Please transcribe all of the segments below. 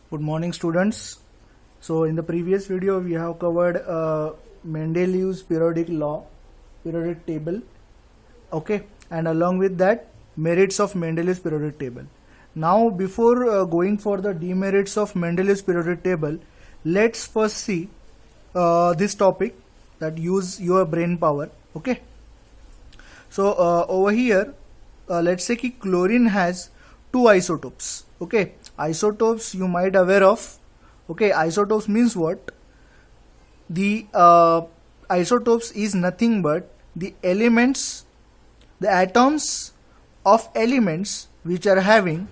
Good morning, students. So in the previous video we have covered Mendeleev's periodic law, periodic table, okay, and along with that merits of Mendeleev's periodic table. Now before going for the demerits of Mendeleev's periodic table, let's first see this topic, that use your brain power. Okay, so over here let's say कि chlorine has two isotopes. Okay, isotopes you might aware of. Okay, isotopes means what? The isotopes is nothing but the elements, the atoms of elements which are having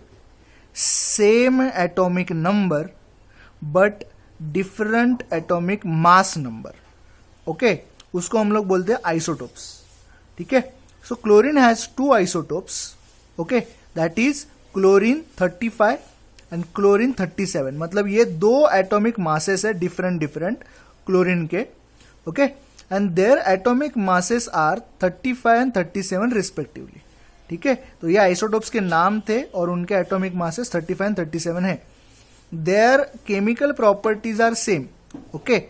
same atomic number but different atomic mass number. Okay, उसको हम लोग बोलते हैं isotopes. ठीक है, so chlorine has two isotopes. Okay, that is chlorine 35 and chlorine 37. मतलब ये दो atomic masses है different chlorine के. Okay, and their atomic masses are 35 and 37 respectively. ठीक है, तो ये isotopes के नाम थे और उनके atomic masses 35 and 37 है. Their chemical properties are same. Okay,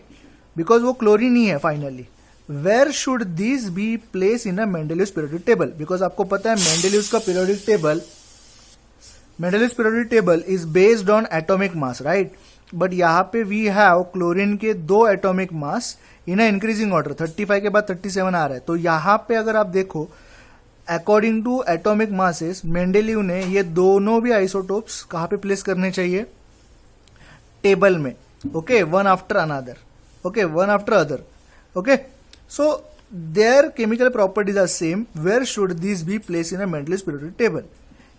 because वो chlorine ही है finally. Where should these be placed in a Mendeleev's periodic table? Because आपको पता है Mendeleev's का periodic table, Mendeleev's periodic table is based on atomic mass, right? But यहाँ पे we have chlorine के दो atomic mass in a increasing order. 35 के बाद 37 आ रहा है. तो यहाँ पे अगर आप देखो according to atomic masses, Mendeleev ने ये दोनों भी isotopes कहाँ पे place करने चाहिए? टेबल में. Okay, one after another. Okay, one after other. Okay, so their chemical properties are same. Where should these be placed in a Mendeleev's periodic table?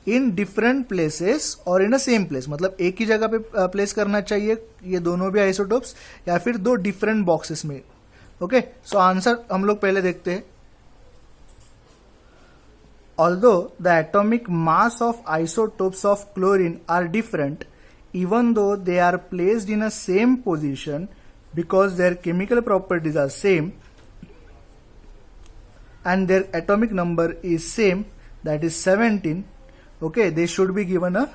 In different places or in a same place. मतलब एक ही जगह पे place करना चाहिए ये दोनों भी isotopes या फिर दो डिफरेंट बॉक्सेस में. ओके, सो आंसर हम लोग पहले देखते हैं. Although the atomic mass of isotopes of chlorine are different, even though they are placed in a same position, because their chemical properties are same and their atomic number is same, that is 17. Okay, they should be given a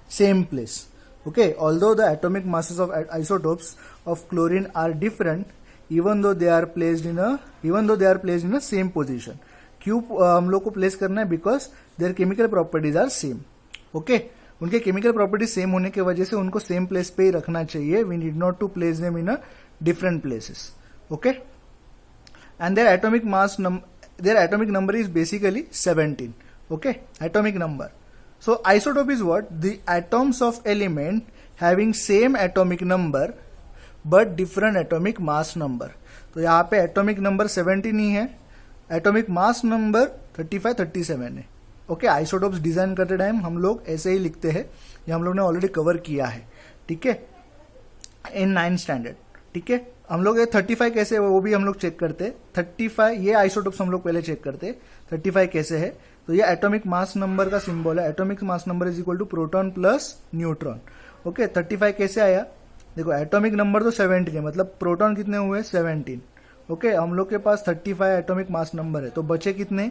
same place. Okay, although the atomic masses of isotopes of chlorine are different, even though they are placed in a same position. क्यों हम लोग को place करना है? Because their chemical properties are same. Okay, उनके chemical properties same होने की वजह से उनको सेम प्लेस पे ही रखना चाहिए. We need not to place them in a different places. Okay, and their atomic number is basically 17. Okay, atomic number. So isotope is what? The atoms of element having same atomic number but different atomic mass number. तो यहाँ पे atomic number 17 ही है, atomic mass number 35, 37 है. Okay, isotopes design करते time हम लोग ऐसे ही लिखते हैं. ये हम लोग ने ऑलरेडी कवर किया है. ठीक है, इन 9th स्टैंडर्ड. ठीक है, हम लोग ये 35 कैसे है वो भी हम लोग चेक करते हैं. 35 ये आइसोटोप्स हम लोग पहले चेक करते हैं. 35 कैसे है? तो ये एटॉमिक मास नंबर का सिंबल है. Atomic mass number is equal to proton plus neutron. Okay, 35 कैसे आया? देखो एटॉमिक नंबर तो 17 है, मतलब प्रोटॉन कितने हुए? 17. ओके, हम लोग के पास 35 एटॉमिक मास नंबर है, तो बचे कितने?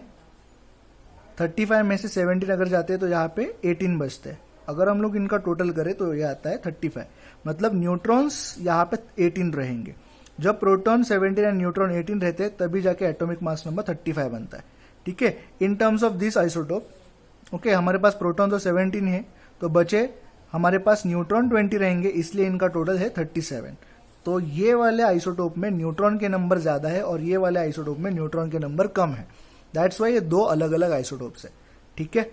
35 में से 17 अगर जाते हैं तो यहाँ पे 18 बचते हैं. अगर हम लोग इनका टोटल करें तो ये आता है 35. मतलब न्यूट्रॉन्स यहाँ पे 18 रहेंगे. जब प्रोटॉन 17 एंड न्यूट्रॉन 18 रहते हैं तभी जाके एटॉमिक मास नंबर 35 बनता है. ठीक है, in terms of this isotope. Okay, हमारे पास प्रोटॉन तो 17 है, तो बचे हमारे पास न्यूट्रॉन 20 रहेंगे, इसलिए इनका टोटल है 37. तो ये वाले आइसोटोप में न्यूट्रॉन के नंबर ज्यादा है और ये वाले आइसोटोप में न्यूट्रॉन के नंबर कम है. दैट्स वाई ये दो अलग अलग आइसोटोप्स है. ठीक है,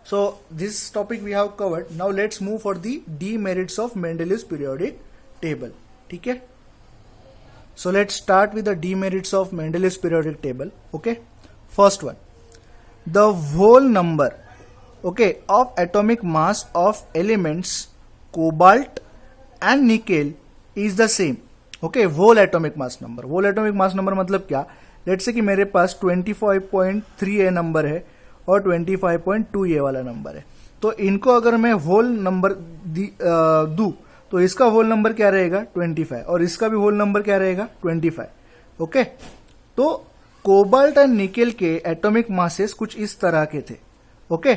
so this topic we have covered. Now let's move for the demerits of Mendeleev's periodic table. ठीक है, so let's start with the demerits of Mendeleev's periodic table. Okay, first one, the whole number, okay, of atomic mass of elements cobalt and nickel is the same. Okay, whole atomic mass number. whole atomic mass number मतलब क्या? Let's say कि मेरे पास 25.3 ये number है और 25.2 ये वाला number है. तो इनको अगर मैं होल नंबर दूं तो इसका होल नंबर क्या रहेगा? 25. और इसका भी होल नंबर क्या रहेगा? 25. ओके, तो कोबाल्ट एंड निकेल के एटॉमिक मासेस कुछ इस तरह के थे. ओके,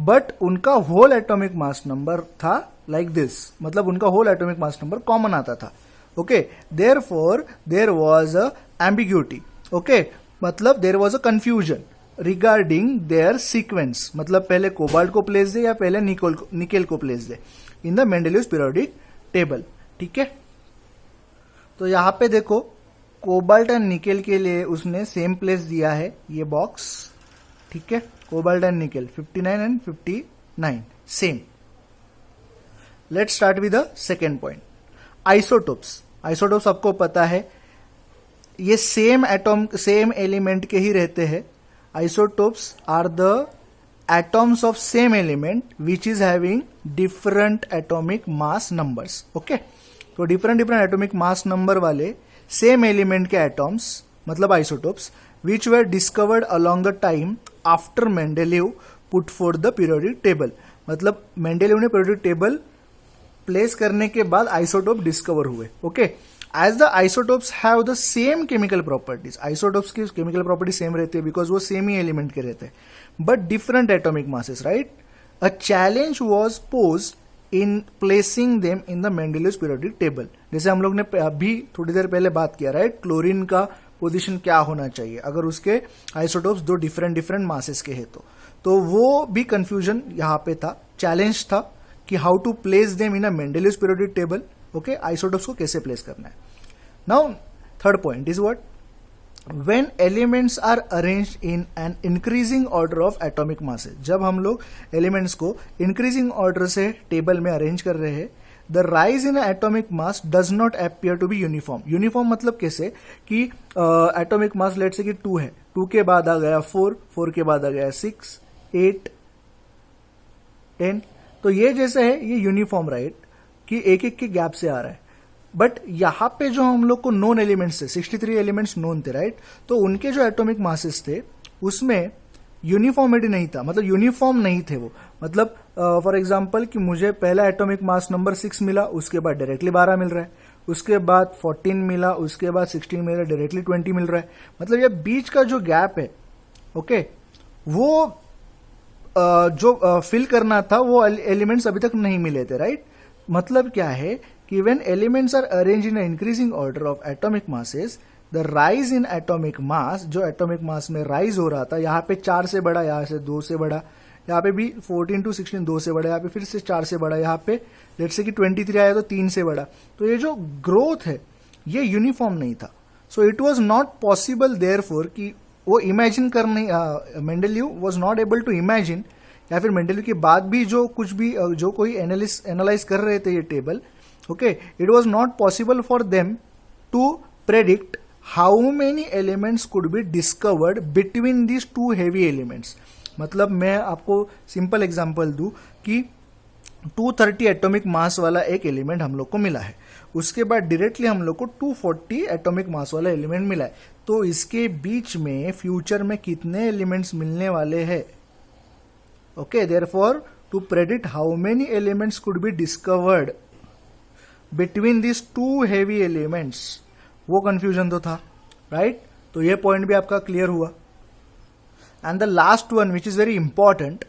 बट उनका होल एटॉमिक मास नंबर था लाइक दिस, मतलब उनका whole atomic mass number common आता था. Okay, therefore there was a ambiguity. Okay, मतलब there was a confusion regarding their sequence, मतलब पहले कोबाल्ट को प्लेस दे या पहले निकेल को place they in the Mendeleev's periodic table. ठीक है, तो यहां पे देखो कोबाल्ट एंड निकेल के लिए उसने सेम प्लेस दिया है, ये बॉक्स. ठीक है, cobalt and nickel 59 and 59 same. Let's start with the second point, isotopes. Isotopes आपको पता है ये सेम एटॉम सेम एलिमेंट के ही रहते हैं. Isotopes are the atoms of same element which is having different atomic mass numbers. Okay, तो different atomic mass number वाले सेम एलिमेंट के एटॉम्स मतलब isotopes which were discovered along the time after Mendeleev put for the periodic table. मतलब मेंडेलीव ने periodic table place करने के बाद आइसोटोप डिस्कवर हुए. ओके, as the isotopes have the same chemical properties, isotopes की केमिकल प्रॉपर्टी सेम रहती है बिकॉज वो सेम ही एलिमेंट के रहते हैं, but different atomic masses. Right, a challenge was pose in placing them in the Mendeleev's periodic table. जैसे हम लोग ने अभी थोड़ी देर पहले बात किया, राइट, क्लोरीन का पोजीशन क्या होना चाहिए अगर उसके आइसोटोप्स दो डिफरेंट मासेस के हैं तो वो भी कंफ्यूजन यहाँ पे था, चैलेंज था कि how to place them in a Mendeleev's periodic table. Okay, isotopes को कैसे प्लेस करना है. Now third point is what, when elements are arranged in an increasing order of atomic masses. जब हम लोग एलिमेंट्स को इंक्रीजिंग ऑर्डर से table में अरेंज कर रहे हैं, the rise in atomic mass does not appear to be uniform. Uniform मतलब कैसे कि एटॉमिक मास लेट से कि 2 है, 2 के बाद आ गया 4, 4 के बाद आ गया 6, 8, 10, तो ये जैसे है ये यूनिफॉर्म, राइट, कि एक एक के गैप से आ रहा है. बट यहां पे जो हम लोग को नोन एलिमेंट्स थे, 63 एलिमेंट्स नोन थे, राइट, तो उनके जो एटॉमिक मासेस थे उसमें यूनिफॉर्मिटी नहीं था, मतलब यूनिफॉर्म नहीं थे वो. मतलब फॉर एग्जांपल कि मुझे पहला एटॉमिक मास नंबर 6 मिला, उसके बाद डायरेक्टली 12 मिल रहा है, उसके बाद 14 मिला, उसके बाद 16 मिल रहा है, डायरेक्टली 20 मिल रहा है. मतलब ये बीच का जो गैप है, ओके, वो जो फिल करना था वो एलिमेंट्स अभी तक नहीं मिले थे. राइट, मतलब क्या है कि when elements are arranged in an increasing order of atomic masses, the rise in atomic mass, जो atomic mass में rise हो रहा था, यहाँ पे 4 से बड़ा, यहाँ से 2 से बड़ा, यहाँ पे भी 14 to 16 2 से बड़ा, यहाँ पे फिर से 4 से बड़ा, यहाँ पे लेट से कि 23 आया तो 3 से बड़ा. तो ये जो ग्रोथ है ये यूनिफॉर्म नहीं था. So it was not possible therefore कि वो इमेजिन कर नहीं, Mendeleev was not able to imagine, या फिर मेंडेलीव के बाद भी जो कुछ भी जो कोई एनालाइज कर रहे थे ये table, okay, it was not possible for them to predict how many elements could be discovered between these two heavy elements. मतलब मैं आपको सिंपल एग्जांपल दूं कि 230 एटॉमिक मास वाला एक एलिमेंट हम लोग को मिला है, उसके बाद डायरेक्टली हम लोग को 240 एटॉमिक मास वाला एलिमेंट मिला है, तो इसके बीच में फ्यूचर में कितने एलिमेंट्स मिलने वाले हैं. Okay, therefore to predict how many elements could be discovered between this 2 heavy elements, वो कंफ्यूजन तो था. राइट, तो ये पॉइंट भी आपका क्लियर हुआ. And the last one which is very important,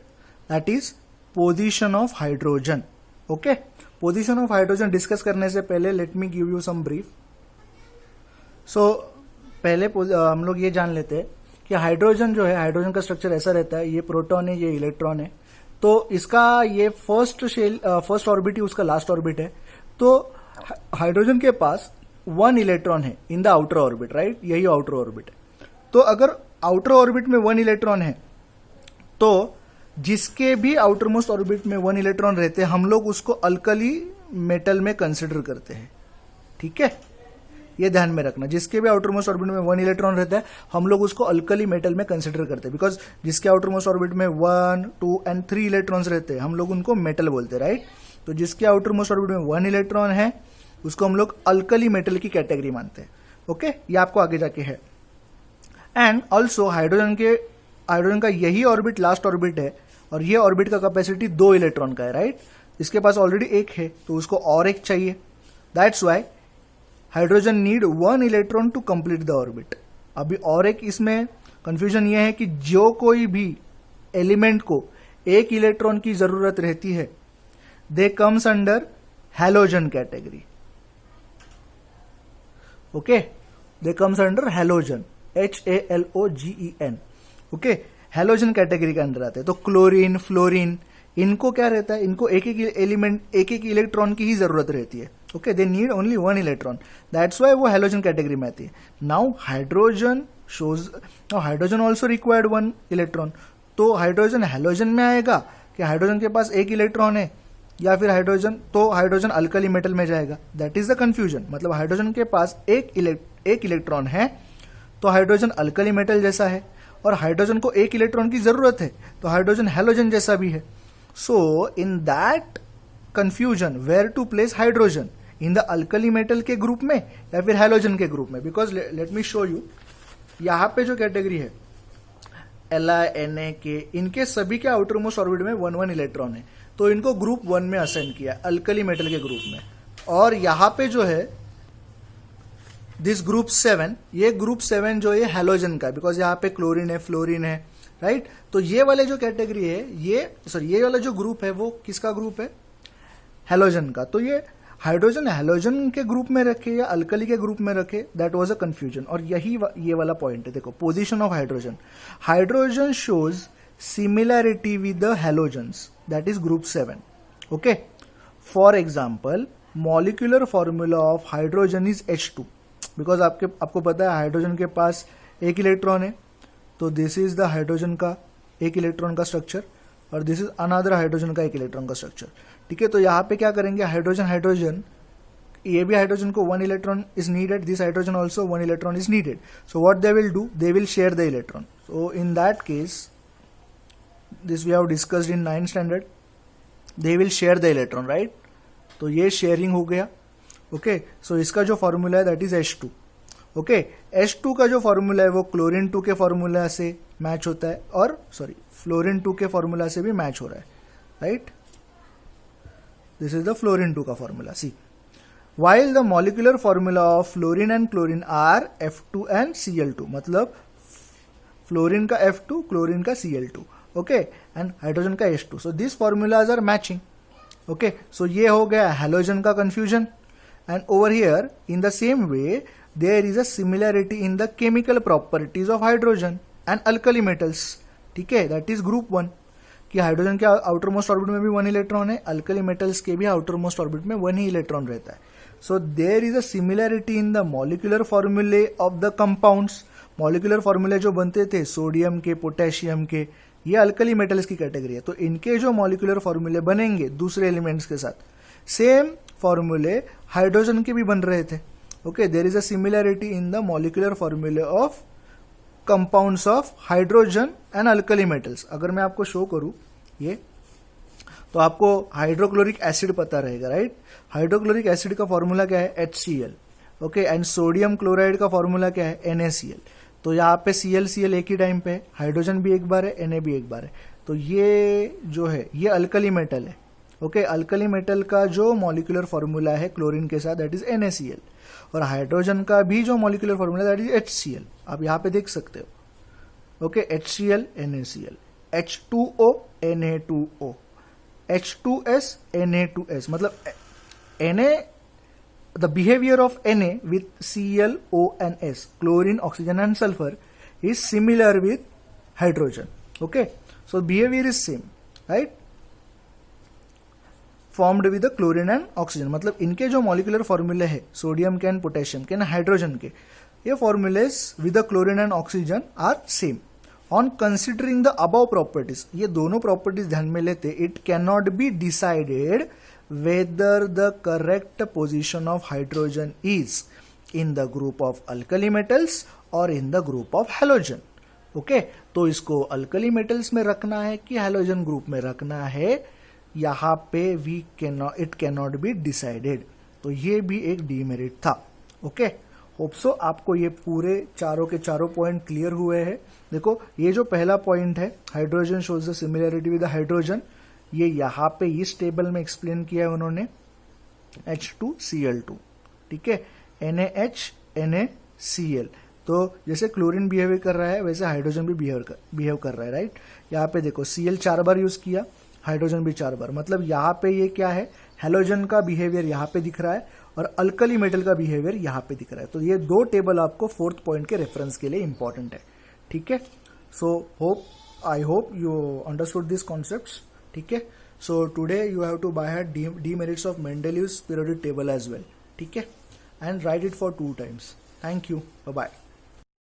that is position of hydrogen. Okay, position of hydrogen discuss करने से पहले let me give you some brief. So पहले हम लोग ये जान लेते हैं कि हाइड्रोजन जो है, हाइड्रोजन का स्ट्रक्चर ऐसा रहता है, ये प्रोटॉन है, ये इलेक्ट्रॉन है, तो इसका ये फर्स्ट ऑर्बिट ही उसका लास्ट ऑर्बिट है. तो हाइड्रोजन के पास 1 इलेक्ट्रॉन है in the outer orbit. Right, यही आउटर ऑर्बिट है. तो अगर आउटर ऑर्बिट में 1 इलेक्ट्रॉन है तो जिसके भी आउटर मोस्ट ऑर्बिट में 1 इलेक्ट्रॉन रहते हैं हम लोग उसको अल्कली मेटल में कंसिडर करते हैं. ठीक है, ये ध्यान में रखना, जिसके भी आउटर मोस्ट ऑर्बिट में 1 इलेक्ट्रॉन रहता है हम लोग उसको अल्कली मेटल में कंसिडर करते हैं. बिकॉज जिसके आउटर मोस्ट ऑर्बिट में 1, 2 एंड 3 इलेक्ट्रॉन्स रहते हैं हम लोग उनको मेटल बोलते हैं. राइट, तो जिसके आउटर मोस्ट ऑर्बिट में 1 इलेक्ट्रॉन है उसको हम लोग अल्कली मेटल की कैटेगरी मानते हैं. ओके, ये आपको आगे जाके है. एंड ऑल्सो हाइड्रोजन का यही ऑर्बिट लास्ट ऑर्बिट है और ये ऑर्बिट का कैपेसिटी 2 इलेक्ट्रॉन का है. राइट, इसके पास ऑलरेडी 1 है तो उसको और 1 चाहिए. That's why hydrogen need 1 electron to complete the orbit. अभी और एक इसमें कंफ्यूजन यह है कि जो कोई भी एलिमेंट को 1 इलेक्ट्रॉन की जरूरत रहती है, they comes under halogen category. Okay, they comes under halogen, HALOGEN. Okay, halogen category के अंदर आते हैं. तो क्लोरीन, फ्लोरीन, इनको क्या रहता है, इनको एक एक एलिमेंट, एक एक इलेक्ट्रॉन की ही जरूरत रहती है. Okay, they need only one electron, that's why वो हैलोजन कैटेगरी में आती है. Now hydrogen shows, now hydrogen also required one electron. तो हाइड्रोजन हैलोजन में आएगा कि हाइड्रोजन के पास एक इलेक्ट्रॉन है, या फिर हाइड्रोजन, तो हाइड्रोजन अल्कली मेटल में जाएगा. That is the confusion. मतलब हाइड्रोजन के पास एक इलेक्ट्रॉन है तो हाइड्रोजन अल्कली मेटल जैसा है, और हाइड्रोजन को एक इलेक्ट्रॉन की जरूरत है तो हाइड्रोजन हैलोजन जैसा भी है. So in that confusion where to place hydrogen, in the alkali metal के ग्रुप में या फिर हैलोजन के ग्रुप में. Because let me show you, यहां पे जो कैटेगरी है Li, Na, K, इनके सभी के आउटर मोस्ट ऑर्बिट में 1 इलेक्ट्रॉन है, तो इनको ग्रुप 1 में असाइन किया, अल्कली मेटल के ग्रुप में. और यहां पे जो है दिस ग्रुप 7, ये ग्रुप 7 जो है हैलोजन का, बिकॉज यहां पे क्लोरीन है, फ्लोरीन है, राइट. तो ये वाले जो कैटेगरी है, ये वाला जो ग्रुप है वो किसका ग्रुप है, हैलोजन का. तो ये हाइड्रोजन हैलोजन के ग्रुप में रखे या अल्कली के ग्रुप में रखे, दैट वाज अ कंफ्यूजन. और यही ये वाला पॉइंट है. देखो, position of hydrogen, hydrogen shows similarity with the halogens, that is group 7. Okay, for example molecular formula of hydrogen is H2. Because आपको पता है हाइड्रोजन के पास एक इलेक्ट्रॉन है, तो दिस इज द हाइड्रोजन का एक इलेक्ट्रॉन का स्ट्रक्चर, और दिस इज अनदर हाइड्रोजन का एक इलेक्ट्रॉन का स्ट्रक्चर. ठीक है, तो यहां पे क्या करेंगे, हाइड्रोजन, ये भी हाइड्रोजन को 1 electron is needed, this hydrogen also 1 electron is needed. So what they will do, they will share the electron. So in that case, this we have discussed in 9th standard, they will share the electron, right. तो ये sharing हो गया. Okay, सो इसका जो formula है that is H2. Okay, H2 का जो formula है वो क्लोरीन 2 के फॉर्मूला से मैच होता है, और फ्लोरीन 2 के फॉर्मूला से भी मैच हो रहा है, right. This is the fluorine 2 का formula. See, while the molecular formula of fluorine and chlorine are F2 and Cl2, मतलब फ्लोरीन का F2, क्लोरीन का Cl2, ओके, एंड हाइड्रोजन का H2. So this formulas are matching. Okay, so ये हो गया halogen का confusion. And over here in the same way there is a similarity in the chemical properties of hydrogen and alkali metals. ठीक है, that is group 1, कि hydrogen के outer most orbit में भी 1 इलेक्ट्रॉन है, अल्कली मेटल्स के भी outer most orbit में 1 ही इलेक्ट्रॉन रहता है. So there is a similarity in the molecular formulae of the compounds. Molecular फॉर्मूले जो बनते थे सोडियम के, पोटेशियम के, ये अल्कली मेटल्स की कैटेगरी है. तो इनके जो मॉलिक्यूलर फॉर्मूले बनेंगे दूसरे एलिमेंट्स के साथ, सेम फॉर्मूले हाइड्रोजन के भी बन रहे थे. Okay, there is a similarity in the molecular formulae of compounds of hydrogen and alkali metals. अगर मैं आपको शो करूं ये, तो आपको हाइड्रोक्लोरिक एसिड पता रहेगा, राइट. हाइड्रोक्लोरिक एसिड का फॉर्मूला क्या है, HCl. Okay, and sodium chloride का फॉर्मूला क्या है, NaCl. तो यहाँ पे Cl एक ही टाइम पे है, हाइड्रोजन भी एक बार है, Na भी एक बार है. तो ये जो है ये अल्कली मेटल है. ओके, अल्कली मेटल का जो मॉलिक्यूलर फॉर्मूला है क्लोरीन के साथ दैट इज NaCl, और हाइड्रोजन का भी जो molecular formula that is HCl. आप यहाँ पे देख सकते हो. Okay, HCl, NaCl, H2O, Na2O, H2S, Na2S. मतलब Na, the behavior of Na with Cl, O and S, chlorine, oxygen and sulfur is similar with hydrogen. Okay, so behavior is same, right? Formed with the chlorine and oxygen. मतलब इनके जो molecular फॉर्मूले है sodium के and potassium के and hydrogen के, ये formulas with the chlorine and oxygen are same. On considering the above properties, ये दोनों प्रॉपर्टीज ध्यान में लेते, it can not be decided whether the correct position of hydrogen is in the group of alkali metals or in the group of halogen. Okay, तो इसको alkali metals में रखना है कि हैलोजन ग्रुप में रखना है, यहां पे it can not be decided. तो ये भी एक डीमेरिट था. ओके, होप सो आपको ये पूरे चारों के चारों पॉइंट क्लियर हुए हैं. देखो, ये जो पहला पॉइंट है, hydrogen shows the similarity with the hydrogen, ये यहां पे इस टेबल में एक्सप्लेन किया है उन्होंने, H2Cl2. ठीक है, NaH, NaCl. तो जैसे क्लोरीन बिहेव कर रहा है वैसे हाइड्रोजन भी बिहेव कर रहा है, राइट. यहाँ पे देखो Cl 4 बार यूज किया, हाइड्रोजन भी 4 बार, मतलब यहाँ पे ये क्या है, हेलोजन का बिहेवियर यहाँ पे दिख रहा है और अल्कली मेटल का बिहेवियर यहाँ पे दिख रहा है। तो ये 2 टेबल आपको 4th पॉइंट के रेफरेंस के लिए इंपॉर्टेंट है, ठीक है। So I hope you understood this concepts, ठीक है। So today you have to by heart demerits of Mendeleev's periodic table as well, ठीक है, and write it for 2 times. Thank you, bye bye.